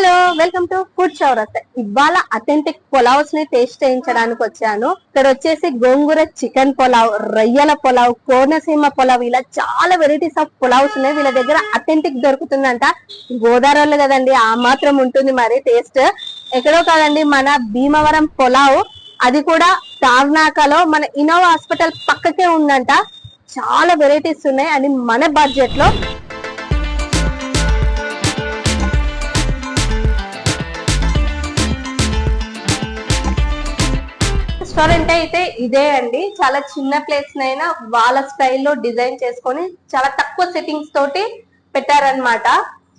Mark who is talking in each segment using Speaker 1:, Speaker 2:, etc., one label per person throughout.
Speaker 1: Hello, welcome to food చౌరస్తా. ఇవాళ authentic pulaos ని టేస్ట్ చేయించడానికి వచ్చాను. ఇక్కడ వచ్చేసి గోంగూర చికెన్ పులావ్, రొయ్యల పులావ్, కోనసీమ పులావ్, ఇలా చాలా వెరైటీస్ ఆఫ్ పులావ్స్ ఉన్నాయి. వీళ్ళ దగ్గర అథెంటిక్ దొరుకుతుందంట. గోదావరి కదండి, ఆ మాత్రం ఉంటుంది మరి టేస్ట్. ఎక్కడో కాదండి, మన భీమవరం పులావ్, అది కూడా తార్నాకలో మన ఇన్నోవా హాస్పిటల్ పక్కకే ఉందంట. చాలా వెరైటీస్ ఉన్నాయి అని మన బడ్జెట్ లో. రెస్టారెంట్ అయితే ఇదే అండి. చాలా చిన్న ప్లేస్ నైనా వాళ్ళ స్టైల్లో డిజైన్ చేసుకొని చాలా తక్కువ సెట్టింగ్స్ తోటి పెట్టారనమాట.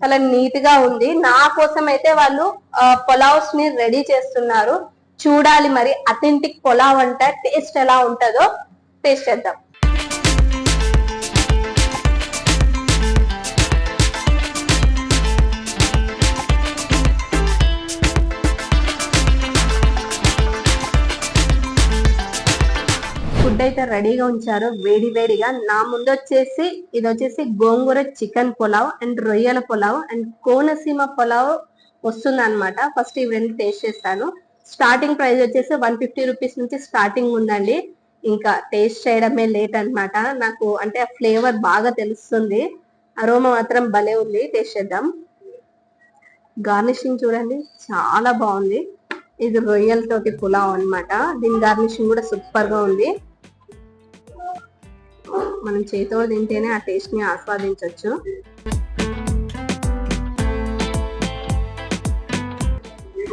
Speaker 1: చాలా నీట్ గా ఉంది. నా కోసం అయితే వాళ్ళు పులావ్స్ ని రెడీ చేస్తున్నారు. చూడాలి మరి అథెంటిక్ పులావ్ అంటే టేస్ట్ ఎలా ఉంటుందో టేస్ట్ చేద్దాం. ఫుడ్ అయితే రెడీగా ఉంచారు వేడి వేడిగా. నా ముందు వచ్చేసి ఇది వచ్చేసి గోంగూర చికెన్ పులావ్ అండ్ రొయ్యల పులావ్ అండ్ కోనసీమ పులావ్ వస్తుంది అనమాట. ఫస్ట్ ఇవి రెండు టేస్ట్ చేస్తాను. స్టార్టింగ్ ప్రైస్ వచ్చేసి 150 రూపీస్ నుంచి స్టార్టింగ్ ఉందండి. ఇంకా టేస్ట్ చేయడమే లేట్ అనమాట. నాకు అంటే ఆ ఫ్లేవర్ బాగా తెలుస్తుంది. అరోమా మాత్రం భలే ఉంది. టేస్ట్ చేద్దాం. గార్నిషింగ్ చూడండి, చాలా బాగుంది. ఇది రొయ్యలతోటి పులావ్ అనమాట. దీని గార్నిషింగ్ కూడా సూపర్ గా ఉంది. మనం చేతితో తింటేనే ఆ టేస్ట్ ని ఆస్వాదించవచ్చు.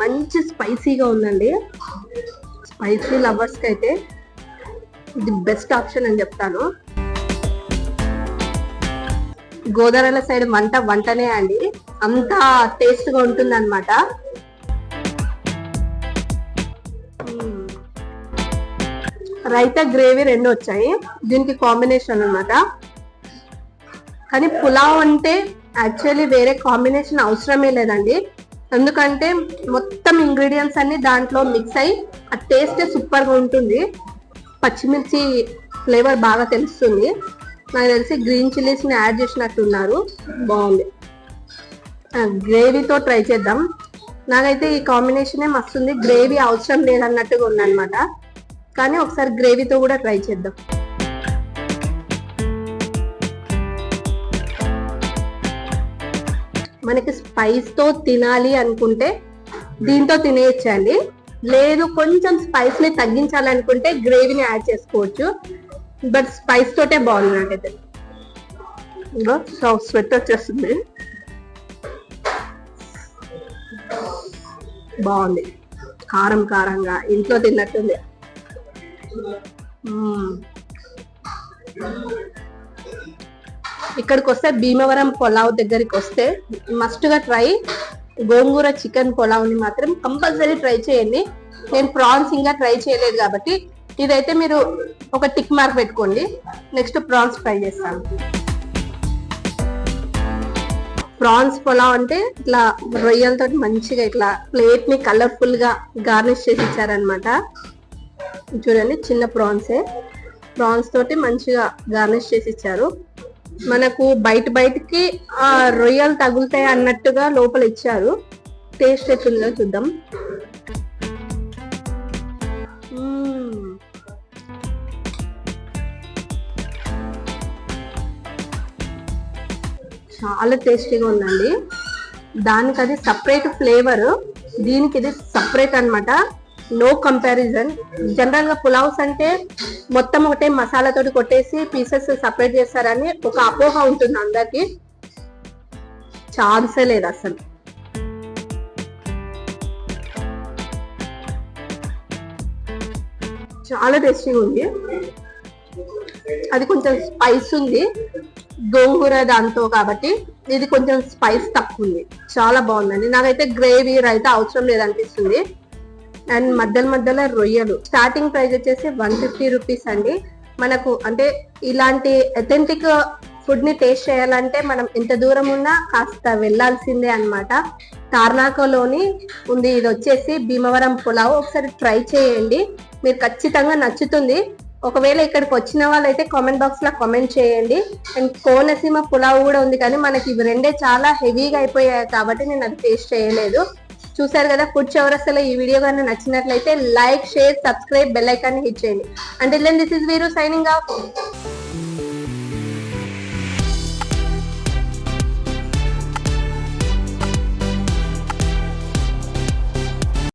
Speaker 1: మంచి స్పైసీగా ఉందండి. స్పైసీ లవర్స్ కి అయితే ఇది బెస్ట్ ఆప్షన్ అని చెప్తాను. గోదావరి సైడ్ వంటనే అండి, అంత టేస్ట్ గా ఉంటుంది అనమాట. రైతా గ్రేవీ రెండు వచ్చాయి. దీనికి కాంబినేషన్ అన్నమాట. కానీ పులావ్ అంటే యాక్చువల్లీ వేరే కాంబినేషన్ అవసరమే లేదండి. ఎందుకంటే మొత్తం ఇంగ్రీడియంట్స్ అన్ని దాంట్లో మిక్స్ అయ్యి ఆ టేస్ట్ సూపర్ గా ఉంటుంది. పచ్చిమిర్చి ఫ్లేవర్ బాగా తెలుస్తుంది. నాకు తెలిసి గ్రీన్ చిల్లీస్ ని యాడ్ చేసినట్టున్నారు. బాగుంది. గ్రేవీతో ట్రై చేద్దాం. నాకైతే ఈ కాంబినేషనే మస్తుంది. గ్రేవీ అవసరం లేదన్నట్టుగా ఉందన్నమాట. కానీ ఒకసారి గ్రేవీతో కూడా ట్రై చేద్దాం. మనకి స్పైస్ తో తినాలి అనుకుంటే దీంతో తినేయచ్చండి. లేదు కొంచెం స్పైస్ ని తగ్గించాలనుకుంటే గ్రేవీని యాడ్ చేసుకోవచ్చు. బట్ స్పైస్ తోటే బాగుంది నాకైతే. స్వెట్ వచ్చేస్తుంది. బాగుంది. కారం కారంగా ఇంట్లో తిన్నట్టుంది. ఇక్కడికి వస్తే భీమవరం పులావ్ దగ్గరికి వస్తే మస్ట్ గా ట్రై గోంగూర చికెన్ పులావ్ ని మాత్రం కంపల్సరీ ట్రై చేయండి. నేను ప్రాన్స్ ఇంకా ట్రై చేయలేదు కాబట్టి ఇదైతే మీరు ఒక టిక్ మార్క్ పెట్టుకోండి. నెక్స్ట్ ప్రాన్స్ ట్రై చేస్తాను. ప్రాన్స్ పులావ్ అంటే ఇట్లా రొయ్యలతో మంచిగా ఇట్లా ప్లేట్ ని కలర్ఫుల్ గా గార్నిష్ చేసి ఇచ్చారనమాట. చూడండి, చిన్న ప్రాన్స్ తోటి మంచిగా గార్నిష్ చేసి ఇచ్చారు. మనకు బయటికి ఆ రొయ్యలు తగులుతాయి అన్నట్టుగా లోపల ఇచ్చారు. టేస్ట్ ఎట్లుందో చూద్దాం. చాలా టేస్టీగా ఉందండి. దానికి అది సపరేట్ ఫ్లేవర్, దీనికి ఇది సపరేట్ అన్నమాట. No comparison. జనరల్ గా పులావ్స్ అంటే మొత్తం ఒకటే మసాలాతోటి కొట్టేసి పీసెస్ సపరేట్ చేస్తారని ఒక అపోహ ఉంటుంది అందరికి. ఛాన్సే లేదు అసలు. చాలా టేస్టీగా ఉంది. అది కొంచెం స్పైస్ ఉంది గోంగూర దాంతో కాబట్టి, ఇది కొంచెం స్పైస్ తక్కువ ఉంది. చాలా బాగుందండి. నాకైతే గ్రేవీ రైతా అవసరం లేదనిపిస్తుంది. అండ్ మధ్యలో రొయ్యలు. స్టార్టింగ్ ప్రైస్ వచ్చేసి 150 రూపీస్ అండి. మనకు అంటే ఇలాంటి అథెంటిక్ ఫుడ్ ని టేస్ట్ చేయాలంటే మనం ఎంత దూరం ఉన్నా కాస్త వెళ్లాల్సిందే అనమాట. తార్నాకలోని ఉంది. ఇది వచ్చేసి భీమవరం పులావ్. ఒకసారి ట్రై చేయండి, మీరు ఖచ్చితంగా నచ్చుతుంది. ఒకవేళ ఇక్కడికి వచ్చిన వాళ్ళైతే కామెంట్ బాక్స్ లో కామెంట్ చేయండి. అండ్ కోనసీమ పులావ్ కూడా ఉంది, కానీ మనకి ఇవి రెండే చాలా హెవీగా అయిపోయాయి కాబట్టి నేను అది టేస్ట్ చేయలేదు. చూసారు కదా ఫుడ్ చౌరస్తాలో ఈ వీడియో కానీ నచ్చినట్లయితే like, share, subscribe, bell icon hit చేయండి. అంటే దిస్ ఇస్ వీరు సైనింగ్ ఆఫ్.